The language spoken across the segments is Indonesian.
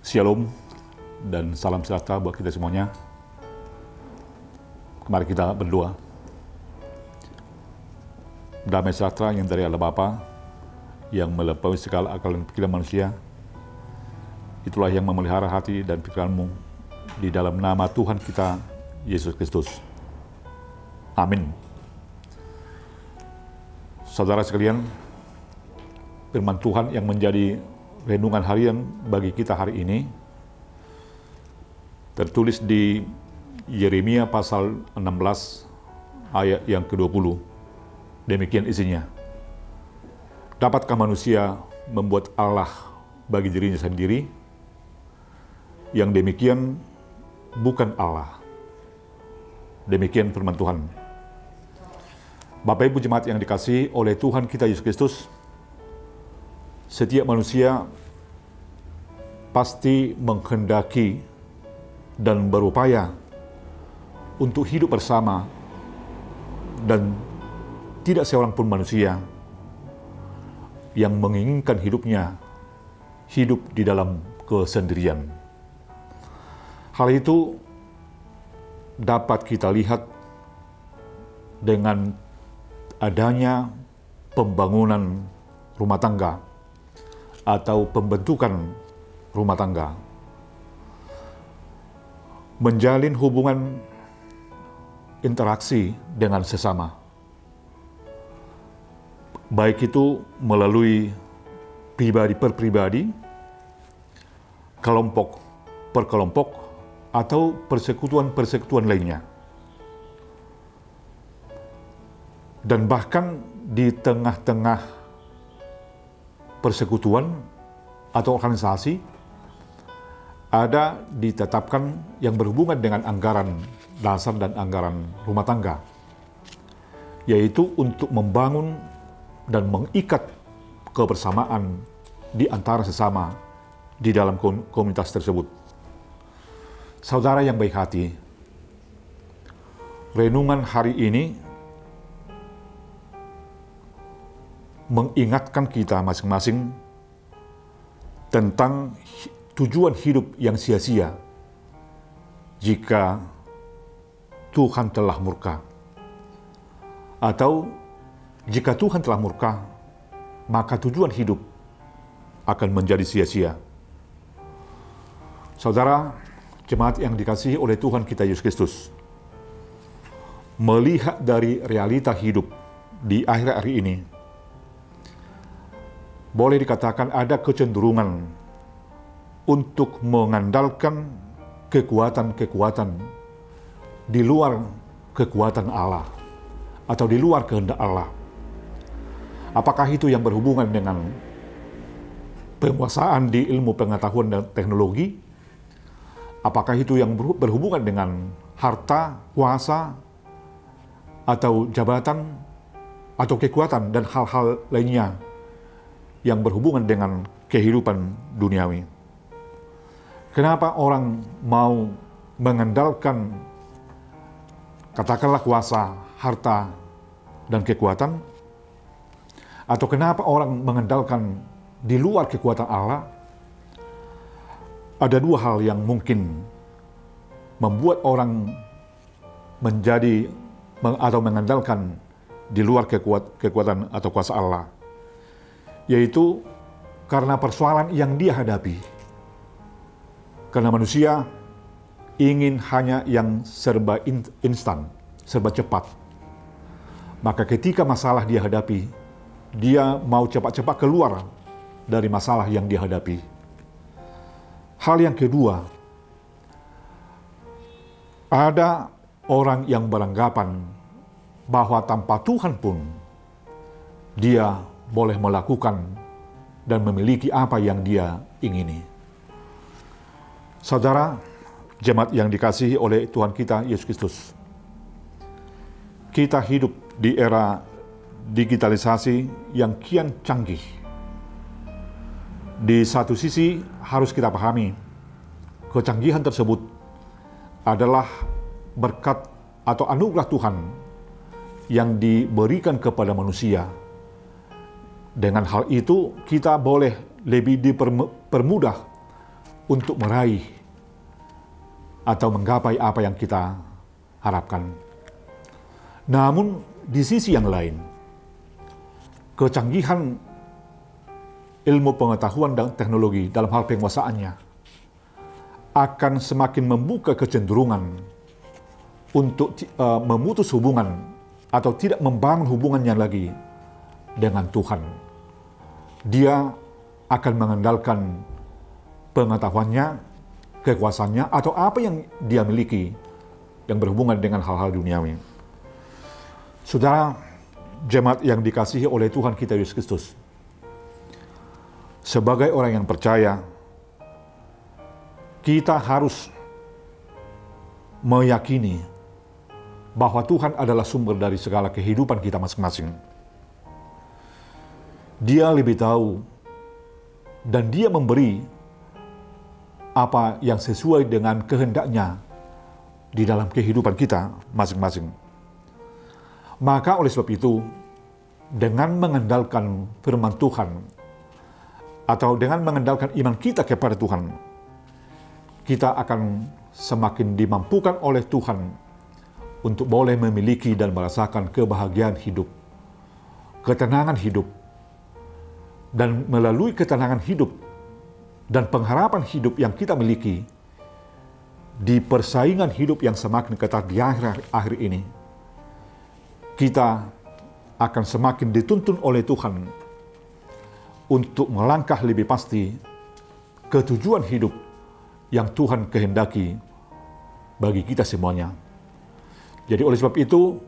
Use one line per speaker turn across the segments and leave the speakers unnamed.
Shalom dan salam sejahtera buat kita semuanya. Mari kita berdoa. Damai sejahtera yang dari Allah Bapa, yang melampaui segala akal dan pikiran manusia, itulah yang memelihara hati dan pikiranmu di dalam nama Tuhan kita, Yesus Kristus. Amin. Saudara sekalian, firman Tuhan yang menjadi renungan harian bagi kita hari ini tertulis di Yeremia pasal 16 ayat yang ke-20. Demikian isinya. Dapatkah manusia membuat Allah bagi dirinya sendiri? Yang demikian bukan Allah. Demikian firman Tuhan. Bapak Ibu jemaat yang dikasihi oleh Tuhan kita Yesus Kristus, setiap manusia pasti menghendaki dan berupaya untuk hidup bersama, dan tidak seorang pun manusia yang menginginkan hidupnya hidup di dalam kesendirian. Hal itu dapat kita lihat dengan adanya pembangunan rumah tangga atau pembentukan rumah tangga. Menjalin hubungan interaksi dengan sesama, baik itu melalui pribadi per pribadi, kelompok per kelompok, atau persekutuan-persekutuan lainnya. Dan bahkan di tengah-tengah persekutuan atau organisasi ada ditetapkan yang berhubungan dengan anggaran dasar dan anggaran rumah tangga, yaitu untuk membangun dan mengikat kebersamaan di antara sesama di dalam komunitas tersebut. Saudara yang baik hati, renungan hari ini mengingatkan kita masing-masing tentang tujuan hidup yang sia-sia jika Tuhan telah murka. Atau jika Tuhan telah murka, maka tujuan hidup akan menjadi sia-sia. Saudara, jemaat yang dikasihi oleh Tuhan kita Yesus Kristus, melihat dari realita hidup di akhir hari ini, boleh dikatakan ada kecenderungan untuk mengandalkan kekuatan-kekuatan di luar kekuatan Allah atau di luar kehendak Allah. Apakah itu yang berhubungan dengan penguasaan di ilmu pengetahuan dan teknologi? Apakah itu yang berhubungan dengan harta, kuasa, atau jabatan, atau kekuatan dan hal-hal lainnya yang berhubungan dengan kehidupan duniawi? Kenapa orang mau mengandalkan katakanlah kuasa, harta, dan kekuatan? Atau kenapa orang mengandalkan di luar kekuatan Allah? Ada dua hal yang mungkin membuat orang menjadi atau mengandalkan di luar kekuatan atau kuasa Allah, yaitu karena persoalan yang dia hadapi. Karena manusia ingin hanya yang serba instan, serba cepat. Maka ketika masalah dia hadapi, dia mau cepat-cepat keluar dari masalah yang dia hadapi. Hal yang kedua, ada orang yang beranggapan bahwa tanpa Tuhan pun dia boleh melakukan dan memiliki apa yang dia ingini. Saudara, jemaat yang dikasihi oleh Tuhan kita Yesus Kristus, kita hidup di era digitalisasi yang kian canggih. Di satu sisi harus kita pahami, kecanggihan tersebut adalah berkat atau anugerah Tuhan yang diberikan kepada manusia. Dengan hal itu, kita boleh lebih dipermudah untuk meraih atau menggapai apa yang kita harapkan. Namun di sisi yang lain, kecanggihan ilmu pengetahuan dan teknologi dalam hal penguasaannya akan semakin membuka kecenderungan untuk memutus hubungan atau tidak membangun hubungannya lagi dengan Tuhan. Dia akan mengandalkan pengetahuannya, kekuasaannya, atau apa yang dia miliki yang berhubungan dengan hal-hal duniawi. Saudara, jemaat yang dikasihi oleh Tuhan kita Yesus Kristus, sebagai orang yang percaya, kita harus meyakini bahwa Tuhan adalah sumber dari segala kehidupan kita masing-masing. Dia lebih tahu dan Dia memberi apa yang sesuai dengan kehendaknya di dalam kehidupan kita masing-masing. Maka oleh sebab itu, dengan mengandalkan firman Tuhan atau dengan mengandalkan iman kita kepada Tuhan, kita akan semakin dimampukan oleh Tuhan untuk boleh memiliki dan merasakan kebahagiaan hidup, ketenangan hidup, dan melalui ketenangan hidup dan pengharapan hidup yang kita miliki di persaingan hidup yang semakin ketat di akhir ini, kita akan semakin dituntun oleh Tuhan untuk melangkah lebih pasti ke tujuan hidup yang Tuhan kehendaki bagi kita semuanya. Jadi oleh sebab itu,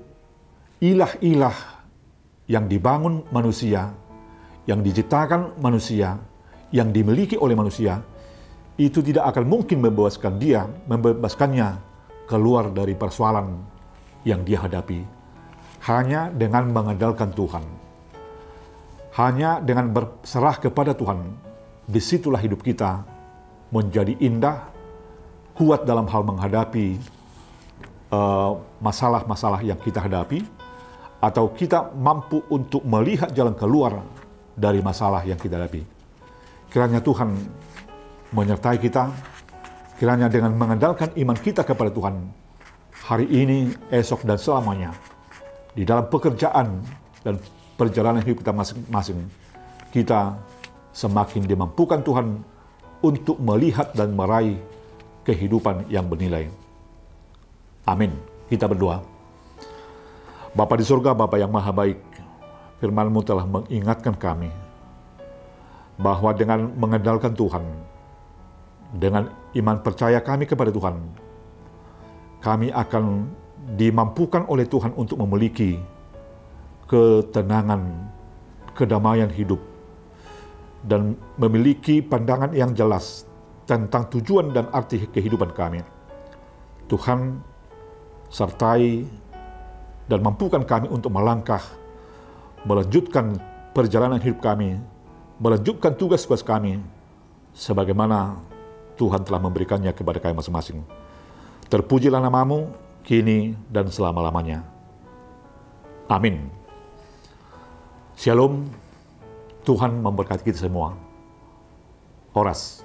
ilah-ilah yang dibangun manusia, yang diciptakan manusia, yang dimiliki oleh manusia, itu tidak akan mungkin membebaskannya keluar dari persoalan yang dia hadapi. Hanya dengan mengandalkan Tuhan. Hanya dengan berserah kepada Tuhan, disitulah hidup kita menjadi indah, kuat dalam hal menghadapi masalah-masalah yang kita hadapi, atau kita mampu untuk melihat jalan keluar dari masalah yang kita hadapi. Kiranya Tuhan menyertai kita, kiranya dengan mengandalkan iman kita kepada Tuhan, hari ini, esok, dan selamanya, di dalam pekerjaan dan perjalanan hidup kita masing-masing, kita semakin dimampukan Tuhan untuk melihat dan meraih kehidupan yang bernilai. Amin. Kita berdoa. Bapa di surga, Bapa yang maha baik, firman-Mu telah mengingatkan kami bahwa dengan mengandalkan Tuhan, dengan iman percaya kami kepada Tuhan, kami akan dimampukan oleh Tuhan untuk memiliki ketenangan, kedamaian hidup, dan memiliki pandangan yang jelas tentang tujuan dan arti kehidupan kami. Tuhan, sertai dan mampukan kami untuk melangkah, melanjutkan perjalanan hidup kami, melanjutkan tugas-tugas kami, sebagaimana Tuhan telah memberikannya kepada kami masing-masing. Terpujilah nama-Mu, kini dan selama-lamanya. Amin. Shalom. Tuhan memberkati kita semua. Horas.